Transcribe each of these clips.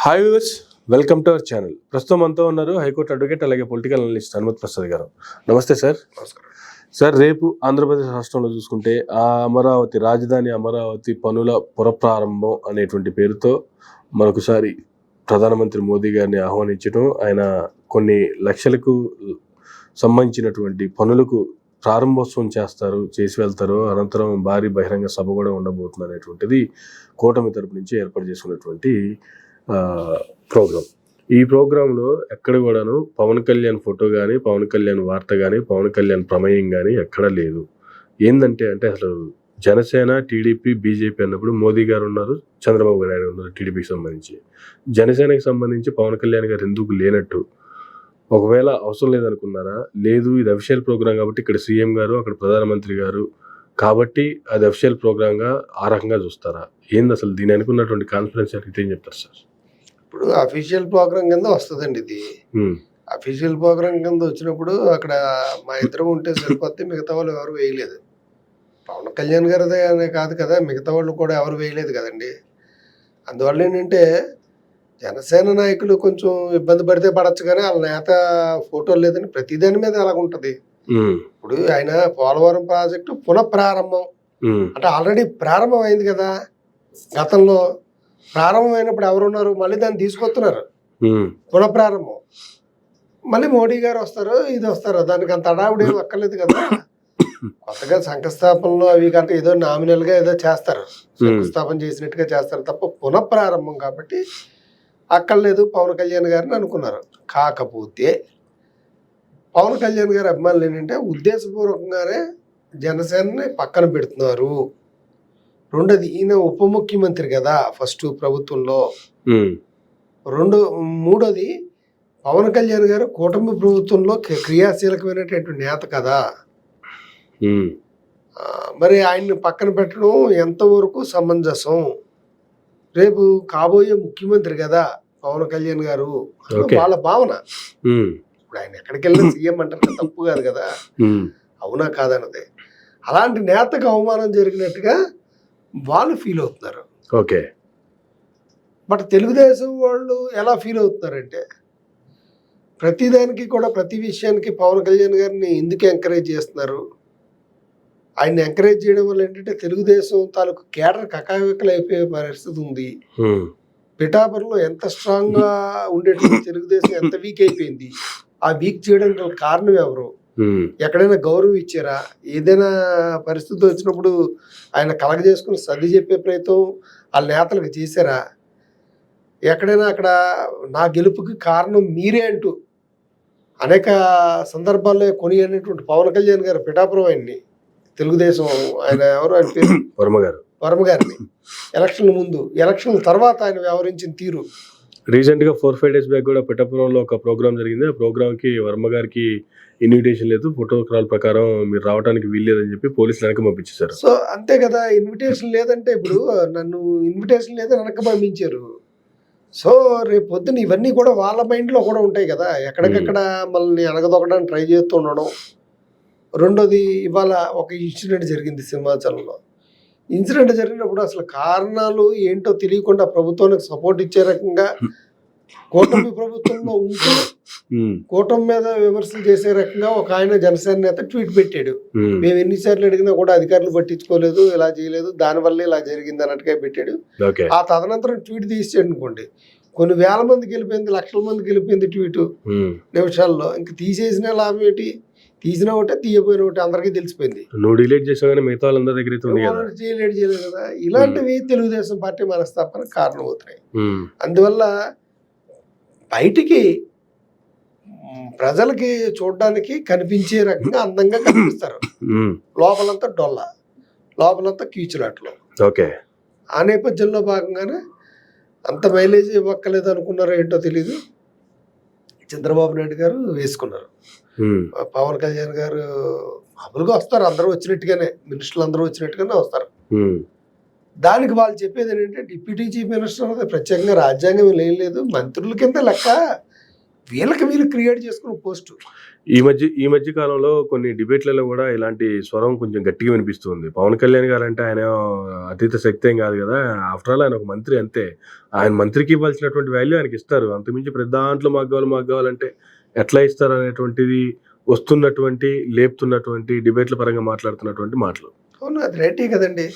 Hi viewers, welcome to our channel. ప్రస్తుతం మనతో ఉన్నారు హైకోర్టు అడ్వకేట్ అలాగే పొలిటికల్ అనలిస్ట్ హనుమత్ ప్రసాద్ గారు. నమస్తే సార్. నమస్కారం సార్, రేపు ఆంధ్రప్రదేశ్ రాష్ట్రంలో చూసుకుంటే అమరావతి రాజధాని అమరావతి పనుల పునఃప్రారంభం అనేటువంటి పేరుతో మరొకసారి ప్రధానమంత్రి మోదీ గారిని ఆహ్వానించడం, ఆయన కొన్ని లక్షలకు సంబంధించినటువంటి పనులకు ప్రారంభోత్సవం చేసి వెళ్తారు. అనంతరం భారీ బహిరంగ సభ కూడా ఉండబోతుంది అనేటువంటిది కూటమి తరపు నుంచి ఏర్పాటు చేసుకున్నటువంటి ప్రోగ్రాం. ఈ ప్రోగ్రాంలో ఎక్కడ కూడాను పవన్ కళ్యాణ్ ఫోటో కానీ, పవన్ కళ్యాణ్ వార్త కానీ, పవన్ కళ్యాణ్ ప్రమేయం కానీ ఎక్కడా లేదు. ఏంటంటే అసలు జనసేన, టీడీపీ, బీజేపీ అన్నప్పుడు మోదీ గారు ఉన్నారు, చంద్రబాబు నాయుడు ఉన్నారు టీడీపీకి సంబంధించి. జనసేనకి సంబంధించి పవన్ కళ్యాణ్ గారు ఎందుకు లేనట్టు? ఒకవేళ అవసరం లేదనుకున్నారా? లేదు, ఇది అఫీషియల్ ప్రోగ్రాం కాబట్టి ఇక్కడ సీఎం గారు, అక్కడ ప్రధానమంత్రి గారు కాబట్టి అది అఫీషియల్ ప్రోగ్రాంగా ఆ రకంగా చూస్తారా? ఏంది అసలు దీని అనుకున్నటువంటి కాన్ఫిడెన్స్ అయితే ఏం చెప్తారు సార్? ఇప్పుడు అఫీషియల్ ప్రోగ్రామ్ కింద వస్తుందండి ఇది. అఫీషియల్ ప్రోగ్రామ్ కింద వచ్చినప్పుడు అక్కడ మా ఇద్దరం ఉంటే సరిపోతే మిగతా వాళ్ళు ఎవరు వేయలేదు. పవన్ కళ్యాణ్ గారిదే అనే కాదు కదా, మిగతా వాళ్ళు కూడా ఎవరు వేయలేదు కదండి. అందువల్ల ఏంటంటే జనసేన నాయకులు కొంచెం ఇబ్బంది పడితే పడచ్చు, కానీ వాళ్ళ నేత ఫోటోలు లేదని ప్రతిదాని మీద ఎలాగుంటది. ఇప్పుడు ఆయన పోలవరం ప్రాజెక్టు పునఃప్రారంభం అంటే ఆల్రెడీ ప్రారంభం అయింది కదా. గతంలో ప్రారంభమైనప్పుడు ఎవరున్నారు, మళ్ళీ దాన్ని తీసుకొస్తున్నారు పునఃప్రారంభం. మళ్ళీ మోడీ గారు వస్తారు, ఇది వస్తారు, దానికి అంత అడావుడు ఏం అక్కర్లేదు కదా. కొత్తగా శంకుస్థాపనలు అవి కంటే ఏదో నామినల్ గా ఏదో చేస్తారు, శంకుస్థాపన చేసినట్టుగా చేస్తారు తప్ప పునఃప్రారంభం కాబట్టి అక్కర్లేదు పవన్ కళ్యాణ్ గారిని అనుకున్నారు. కాకపోతే పవన్ కళ్యాణ్ గారి అభిమానులు ఏంటంటే ఉద్దేశపూర్వకంగానే జనసేనని పక్కన పెడుతున్నారు. రెండోది, ఈయన ఉప ముఖ్యమంత్రి కదా ఫస్ట్ ప్రభుత్వంలో. మూడోది, పవన్ కళ్యాణ్ గారు కూటమి ప్రభుత్వంలో క్రియాశీలకమైనటువంటి నేత కదా. మరి ఆయన్ని పక్కన పెట్టడం ఎంతవరకు సమంజసం? రేపు కాబోయే ముఖ్యమంత్రి కదా పవన్ కళ్యాణ్ గారు, వాళ్ళ భావన. ఇప్పుడు ఆయన ఎక్కడికి వెళ్ళినా సీఎం అంటారు, తప్పు కాదు కదా, అవునా కాదన్నదే. అలాంటి నేతకు అవమానం జరిగినట్టుగా వాళ్ళు ఫీల్ అవుతున్నారు. ఓకే, బట్ తెలుగుదేశం వాళ్ళు ఎలా ఫీల్ అవుతున్నారంటే ప్రతిదానికి కూడా, ప్రతి విషయానికి పవన్ కళ్యాణ్ గారిని ఎందుకు ఎంకరేజ్ చేస్తున్నారు? ఆయన్ని ఎంకరేజ్ చేయడం వల్ల ఏంటంటే తెలుగుదేశం తాలూకు కేడర్ కకావికలు అయిపోయే పరిస్థితి ఉంది. పిఠాపురంలో ఎంత స్ట్రాంగ్ గా ఉండేటువంటి తెలుగుదేశం ఎంత వీక్ అయిపోయింది. ఆ వీక్ చేయడానికి కారణం ఎవరు? ఎక్కడైనా గౌరవం ఇచ్చారా? ఏదైనా పరిస్థితి వచ్చినప్పుడు ఆయన కలగజేసుకుని సర్ది చెప్పే ప్రయత్నం వాళ్ళ నేతలకు చేశారా? ఎక్కడైనా అక్కడ నా గెలుపుకి కారణం మీరే అంటూ అనేక సందర్భాల్లో కొనియాడినటువంటి పవన్ కళ్యాణ్ గారు పిఠాపురం ఆయన్ని, తెలుగుదేశం ఆయన ఎవరు, ఆయన పేరు వర్మ గారిని, ఎలక్షన్ల ముందు ఎలక్షన్ల తర్వాత ఆయన వ్యవహరించిన తీరు. రీసెంట్ గా 4-5 days బ్యాక్ కూడా పిఠాపురంలో ఒక ప్రోగ్రామ్ జరిగింది. ఆ ప్రోగ్రామ్ కి వర్మ గారికి ఇన్విటేషన్ లేదు, ప్రోటోకాల్ ప్రకారం మీరు రావడానికి వీల్లేదని చెప్పి పోలీసులు వెనక పంపించేశారు. సో అంతే కదా, ఇన్విటేషన్ లేదంటే ఇప్పుడు నన్ను ఇన్విటేషన్ లేదని వెనక పంపించారు. సో రేపు పొద్దున్న ఇవన్నీ కూడా వాళ్ళ మైండ్లో కూడా ఉంటాయి కదా, ఎక్కడికక్కడ మనల్ని అణగదొక్కడానికి ట్రై చేస్తూ ఉండడం. రెండోది, ఇవాళ ఒక ఇన్సిడెంట్ జరిగింది సింహాచలంలో. ఇన్సిడెంట్ జరిగినప్పుడు అసలు కారణాలు ఏంటో తెలియకుండా ప్రభుత్వానికి సపోర్ట్ ఇచ్చే రకంగా కూటమి ప్రభుత్వంలో ఉంటూ కూటమి మీద విమర్శలు చేసే రకంగా ఒక ఆయన జనసేన నేత ట్వీట్ పెట్టాడు. మేము ఎన్నిసార్లు అడిగినా కూడా అధికారులు పట్టించుకోలేదు, ఇలా చేయలేదు, దానివల్ల ఇలా జరిగింది అన్నట్టుగా పెట్టాడు. ఆ తదనంతరం ట్వీట్ తీసాడు అనుకోండి, కొన్ని వేల మందికి వెళ్ళిపోయింది, లక్షల మందికి వెళ్ళిపోయింది ట్వీట్ నిమిషాల్లో. ఇంక తీసేసిన లాభం ఏంటి? తీసిన ఒకటే, తీయపోయిన ఒకటి అందరికీ తెలిసిపోయింది. డిలీట్ చేయలేదు కదా. ఇలాంటివి తెలుగుదేశం పార్టీ మనస్తాపన కారణం అవుతున్నాయి. అందువల్ల బయటికి ప్రజలకి చూడడానికి కనిపించే రకంగా అందంగా కనిపిస్తారు, లోపలంతా డొల్ల, లోపలంతా కీచులాట్లు. ఆ నేపథ్యంలో భాగంగానే అంత మైలేజ్ ఇవ్వక్కలేదు అనుకున్నారో ఏంటో తెలీదు, చంద్రబాబు నాయుడు గారు వేసుకున్నారు. పవన్ కళ్యాణ్ గారు మామూలుగా వస్తారు, అందరూ వచ్చినట్టుగానే, మినిస్టర్లు అందరూ వచ్చినట్టుగానే వస్తారు. దానికి వాళ్ళు చెప్పేది ఏంటంటే డిప్యూటీ చీఫ్ మినిస్టర్ అనేది ప్రత్యేకంగా రాజ్యాంగం లేదు, మంత్రుల కింద లెక్క. వీళ్ళు క్రియేట్ చేసుకున్న పోస్ట్. ఈ మధ్య కాలంలో కొన్ని డిబేట్లలో కూడా ఇలాంటి స్వరం కొంచెం గట్టిగా వినిపిస్తుంది. పవన్ కళ్యాణ్ గారు అంటే ఆయన అతీత శక్తి ఏం కాదు కదా, ఆఫ్టర్ ఆల్ ఆయన ఒక మంత్రి అంతే. ఆయన మంత్రికి ఇవ్వాల్సినటువంటి వాల్యూ ఆయనకి ఇస్తారు, అంతకుమించి ప్రతి దాంట్లో మాకు కావాలంటే ఎట్లా ఇస్తారు అనేటువంటిది వస్తున్నటువంటి లేపుతున్నటువంటి డిబేట్ల పరంగా మాట్లాడుతున్నటువంటి మాటలు. అవును, అది రైటే కదండి.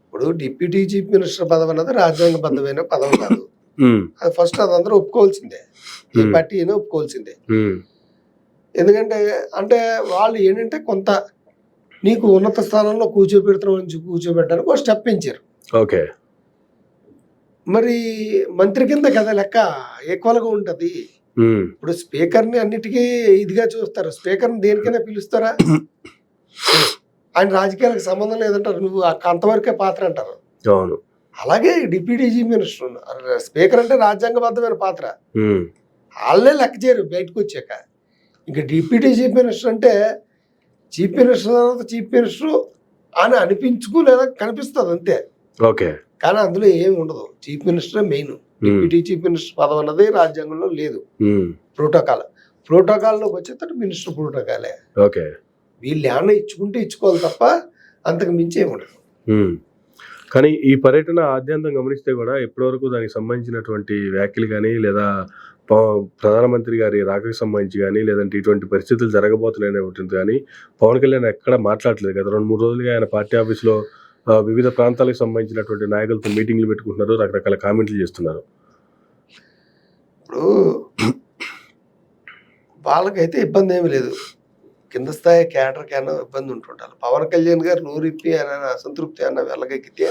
ఇప్పుడు డిప్యూటీ చీఫ్ మినిస్టర్ పదవి అన్నది రాజ్యాంగబద్ధమైన పదవి కాదు. అది ఫస్ట్ అది అందరూ ఒప్పుకోవాల్సిందే, ఈ పార్టీ అయినా ఒప్పుకోవాల్సిందే. ఎందుకంటే అంటే వాళ్ళు ఏంటంటే కొంత నీకు ఉన్నత స్థానంలో కూర్చోబెట్టడానికి ఒక స్టెప్ పెంచారు. ఓకే, మరి మంత్రి కింద కదా లెక్క ఈక్వల్గా ఉంటుంది. ఇప్పుడు స్పీకర్ని అన్నిటికీ ఇదిగా చూస్తారు, స్పీకర్ని దేనికైనా పిలుస్తారా? ఆయన రాజకీయాలకు సంబంధం లేదంటారు, నువ్వు అంతవరకే పాత్ర అంటారు. అవును, అలాగే డిప్యూటీ చీఫ్ మినిస్టర్ స్పీకర్ అంటే రాజ్యాంగబద్ధమైన పాత్ర, వాళ్ళే లెక్క చేయరు బయటకు వచ్చాక. ఇంకా డిప్యూటీ చీఫ్ మినిస్టర్ అంటే చీఫ్ మినిస్టర్ తర్వాత చీఫ్ మినిస్టర్ అని అనిపించుకు లేదా కనిపిస్తుంది అంతే. ఓకే, కానీ అందులో ఏమి ఉండదు, chief minister main. Deputy chief minister పదవి అన్నది రాజ్యాంగంలో లేదు. ప్రోటోకాల్లోకి వచ్చేటట్టు మినిస్టర్ ప్రోటోకాలే. ఓకే, వీళ్ళు ఏమన్నా ఇచ్చుకుంటే ఇచ్చుకోవాలి తప్ప అంతకు మించి ఏమి ఉండదు. కానీ ఈ పర్యటన ఆద్యంతం గమనిస్తే కూడా ఇప్పటివరకు దానికి సంబంధించినటువంటి వ్యాఖ్యలు కానీ లేదా ప్రధానమంత్రి గారి రాకకు సంబంధించి కానీ లేదంటే ఇటువంటి పరిస్థితులు జరగబోతున్నాయనేటువంటి కానీ పవన్ కళ్యాణ్ ఎక్కడ మాట్లాడలేదు. గత 2-3 రోజులుగా ఆయన పార్టీ ఆఫీస్లో వివిధ ప్రాంతాలకు సంబంధించినటువంటి నాయకులతో మీటింగ్లు పెట్టుకుంటున్నారు, రకరకాల కామెంట్లు చేస్తున్నారు. ఇప్పుడు వాళ్ళకైతే ఇబ్బంది ఏమి లేదు, కింద స్థాయి క్యాడర్కి అన్న ఇబ్బంది ఉంటుంటారు. పవన్ కళ్యాణ్ గారు నోరిప్పి ఆయన అసంతృప్తి అన్న వెళ్ళగెక్కితే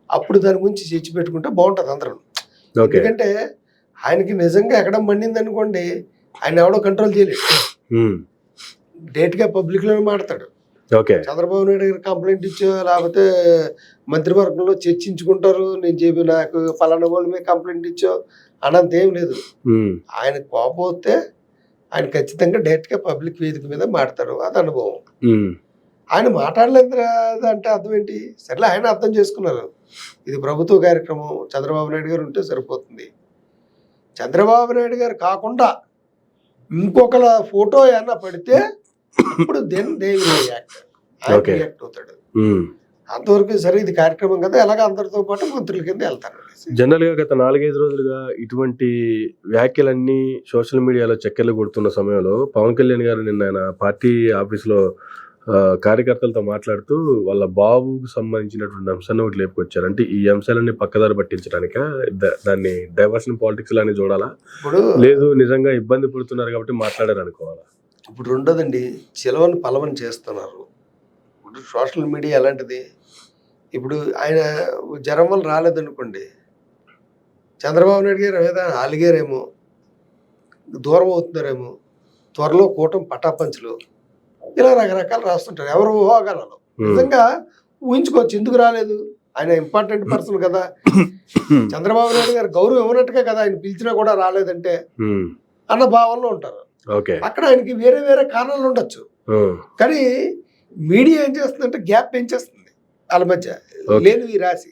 అప్పుడు దాని గురించి చర్చ పెట్టుకుంటే బాగుంటుంది అందరం. ఎందుకంటే ఆయనకి నిజంగా ఎక్కడ మండింది అనుకోండి, ఆయన ఎవడో కంట్రోల్ చేయలేడు, డైరెక్ట్గా పబ్లిక్లోనే మాడతాడు. చంద్రబాబు నాయుడు గారు కంప్లైంట్ ఇచ్చో లేకపోతే మంత్రివర్గంలో చర్చించుకుంటారు, నేను చెప్పి నాకు పలానా వాళ్ళ మీద కంప్లైంట్ ఇచ్చో అనంత ఏం లేదు. ఆయన కోపం వస్తే ఆయన ఖచ్చితంగా డైరెక్ట్గా పబ్లిక్ వేదిక మీద మాడతారు, అది అనుభవం. ఆయన మాట్లాడలేదు అంటే అర్థం ఏంటి? సరేలే, ఆయన అర్థం చేసుకున్నారు ఇది ప్రభుత్వ కార్యక్రమం, చంద్రబాబు నాయుడు గారు ఉంటే సరిపోతుంది. చంద్రబాబు నాయుడు గారు కాకుండా ఇంకొకల ఫోటో ఏమన్నా పడితే అప్పుడు రియాక్ట్ అవుతాడు. అంతవరకు సరే ఇది కార్యక్రమం కదా, ఎలాగ అందరితో పాటు మంత్రుల కింద వెళ్తారు. జనరల్ గా గత 4-5 రోజులుగా ఇటువంటి వ్యాఖ్యలన్నీ సోషల్ మీడియాలో చక్కెర్లు కొడుతున్న సమయంలో పవన్ కళ్యాణ్ గారు నిన్న ఆయన పార్టీ ఆఫీసులో కార్యకర్తలతో మాట్లాడుతూ వాళ్ళ బాబుకు సంబంధించినటువంటి అంశాన్ని ఒకటి లేపుకొచ్చారు. అంటే ఈ అంశాలన్నీ పక్కదారి పట్టించడానిక, దాన్ని డైవర్షన్ పాలిటిక్స్ లానే చూడాలా, లేదు నిజంగా ఇబ్బంది పడుతున్నారు కాబట్టి మాట్లాడారు అనుకోవాలా? ఇప్పుడు రెండోదండి, చిలవని పలవని చేస్తున్నారు. ఇప్పుడు సోషల్ మీడియా ఎలాంటిది, ఇప్పుడు ఆయన జ్వరం వల్ల రాలేదనుకోండి, చంద్రబాబు నాయుడు గారు ఏదైనా అలిగారేమో, దూరం అవుతున్నారేమో, త్వరలో కూటమి పటాపంచులు, ఇలా రకరకాలు రాస్తుంటారు. ఎవరు ఊహాగానాలు నిజంగా ఊహించుకోవచ్చు, ఎందుకు రాలేదు, ఆయన ఇంపార్టెంట్ పర్సన్ కదా, చంద్రబాబు నాయుడు గారు గౌరవం ఇవ్వనట్టుగా కదా ఆయన పిలిచినా కూడా రాలేదంటే అన్న భావనలో ఉంటారు. అక్కడ ఆయనకి వేరే వేరే కారణాలు ఉండొచ్చు. కానీ మీడియా ఏం చేస్తుందంటే గ్యాప్ పెంచేస్తుంది వాళ్ళ మధ్య లేనివి రాసి.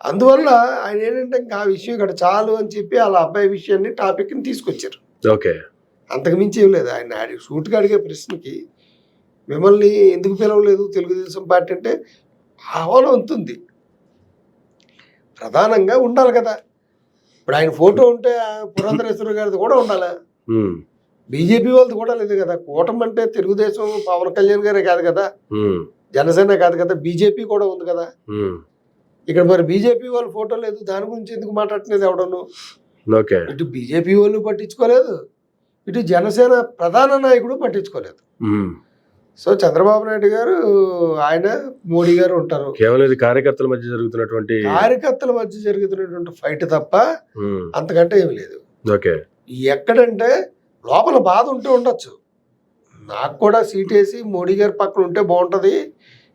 అందువల్ల ఆయన ఏంటంటే ఇంకా ఆ విషయం ఇక్కడ చాలు అని చెప్పి వాళ్ళ అబ్బాయి విషయాన్ని టాపిక్ని తీసుకొచ్చారు. అంతకు మించి ఏం లేదు. ఆయన సూటుగా అడిగే ప్రశ్నకి మిమ్మల్ని ఎందుకు పిలవలేదు తెలుగుదేశం పార్టీ అంటే ఆహ్వానం ఉంటుంది, ప్రధానంగా ఉండాలి కదా. ఇప్పుడు ఆయన ఫోటో ఉంటే పురంధరేశ్వర గారిది కూడా ఉండాలి, బీజేపీ వాళ్ళది కూడా లేదు కదా. కూటమి అంటే తెలుగుదేశం పవన్ కళ్యాణ్ గారే కాదు కదా, జనసేన కాదు కదా, బీజేపీ కూడా ఉంది కదా. ఇక్కడ మరి బీజేపీ వాళ్ళ ఫోటో లేదు, దాని గురించి ఎందుకు మాట్లాడలేదు ఎవడను? ఇటు బీజేపీ వాళ్ళు పట్టించుకోలేదు, ఇటు జనసేన ప్రధాన నాయకుడు పట్టించుకోలేదు. సో చంద్రబాబు నాయుడు గారు ఆయన మోడీ గారు ఉంటారు, కేవలం కార్యకర్తల మధ్య జరుగుతున్నటువంటి ఫైట్ తప్ప అంతకంటే ఏమి లేదు. ఎక్కడంటే లోపల బాధ ఉంటే ఉండొచ్చు, నాకు కూడా సీట్ వేసి మోడీ గారి పక్కన ఉంటే బాగుంటది,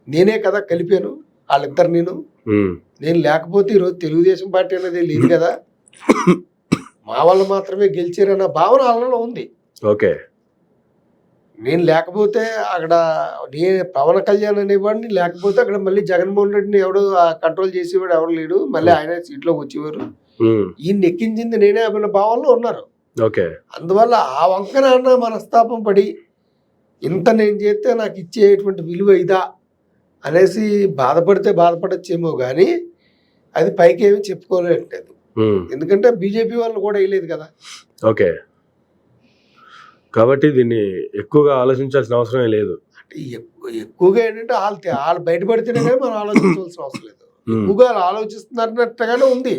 నేనే కదా కలిపాను వాళ్ళిద్దరు, నేను లేకపోతే ఈరోజు తెలుగుదేశం పార్టీ అనేది లేదు కదా, మా వాళ్ళు మాత్రమే గెలిచారన్న భావన వాళ్ళలో ఉంది. నేను లేకపోతే అక్కడ పవన్ కళ్యాణ్ అనేవాడిని లేకపోతే అక్కడ మళ్ళీ జగన్మోహన్ రెడ్డిని ఎవడు కంట్రోల్ చేసేవాడు ఎవరు లేడు, మళ్ళీ ఆయన సీట్లోకి వచ్చేవారు, ఈయన ఎక్కించింది నేనే అన్న భావంలో ఉన్నారు. ఓకే. అందువల్ల ఆ వంకన అన్న మనస్తాపం పడి ఇంత నేను చేస్తే నాకు ఇచ్చేటువంటి విలువ ఇదా అనేసి బాధపడితే బాధపడచ్చేమో కానీ అది పైకి ఏమీ చెప్పుకోలేదు. ఎందుకంటే బీజేపీ వాళ్ళు కూడా వేయలేదు కదా. ఓకే. కాబట్టి దీన్ని ఎక్కువగా ఆలోచించాల్సిన అవసరమే లేదు. అంటే ఎక్కువగా ఏంటంటే వాళ్ళు బయటపడితేనే కానీ మనం ఆలోచించవలసిన అవసరం లేదు. ఎక్కువగా ఆలోచిస్తున్నట్టుగానే ఉంది.